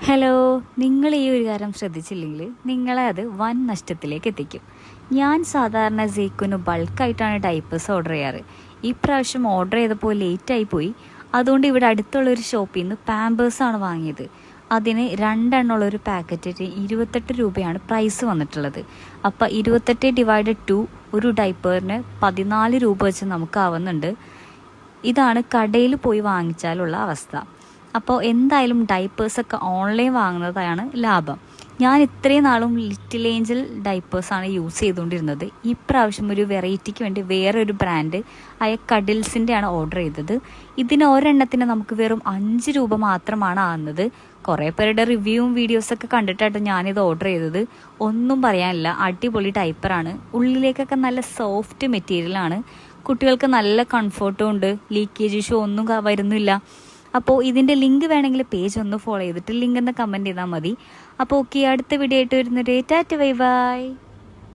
Hello, നിങ്ങൾ ഈ ഒരു കാര്യം ശ്രദ്ധിച്ചില്ലെങ്കിൽ നിങ്ങളെ അത് വൻ നഷ്ടത്തിലേക്ക് എത്തിക്കും. ഞാൻ സാധാരണ സീക്കുന് ബൾക്കായിട്ടാണ് ഡൈപ്പേഴ്സ് ഓർഡർ ചെയ്യാറ്. ഈ പ്രാവശ്യം ഓർഡർ ചെയ്തപ്പോൾ ലേറ്റായി പോയി. അതുകൊണ്ട് ഇവിടെ അടുത്തുള്ളൊരു ഷോപ്പിൽ നിന്ന് പാമ്പേഴ്സാണ് വാങ്ങിയത്. അതിന് 2 എണ്ണമുള്ളൊരു പാക്കറ്റിന് 28 രൂപയാണ് പ്രൈസ് വന്നിട്ടുള്ളത്. അപ്പോൾ 28 / 2 ഒരു ഡൈപ്പറിന് 14 രൂപ വെച്ച് നമുക്ക് ആവുന്നുണ്ട്. ഇതാണ് കടയിൽ പോയി വാങ്ങിച്ചാലുള്ള അവസ്ഥ. അപ്പോൾ എന്തായാലും ഡൈപ്പേഴ്സൊക്കെ ഓൺലൈൻ വാങ്ങുന്നതാണ് ലാഭം. ഞാൻ ഇത്രയും നാളും ലിറ്റിൽ ഏഞ്ചൽ ഡൈപ്പേഴ്സാണ് യൂസ് ചെയ്തുകൊണ്ടിരുന്നത്. ഇപ്രാവശ്യം ഒരു വെറൈറ്റിക്ക് വേണ്ടി വേറെ ഒരു ബ്രാൻഡ് ആയ കഡിൽസിൻ്റെയാണ് ഓർഡർ ചെയ്തത്. ഇതിന് ഒരെണ്ണത്തിന് നമുക്ക് വെറും 5 രൂപ മാത്രമാണ് ആകുന്നത്. കുറേ പേരുടെ റിവ്യൂവും വീഡിയോസൊക്കെ കണ്ടിട്ടായിട്ട് ഞാനിത് ഓർഡർ ചെയ്തത്. ഒന്നും പറയാനില്ല, അടിപൊളി ഡൈപ്പറാണ്. ഉള്ളിലേക്കൊക്കെ നല്ല സോഫ്റ്റ് മെറ്റീരിയലാണ്. കുട്ടികൾക്ക് നല്ല കംഫർട്ടും ഉണ്ട്. ലീക്കേജ് ഇഷ്യൂ ഒന്നും വരുന്നില്ല. അപ്പോൾ ഇതിൻ്റെ ലിങ്ക് വേണമെങ്കിൽ പേജ് ഒന്ന് ഫോളോ ചെയ്തിട്ട് ലിങ്ക് എന്ന് കമൻറ്റ് ചെയ്താൽ മതി. അപ്പോൾ ഓക്കെ, അടുത്ത വീഡിയോ ആയിട്ട് വരുന്നൊരു ടാറ്റ ബൈ ബൈ.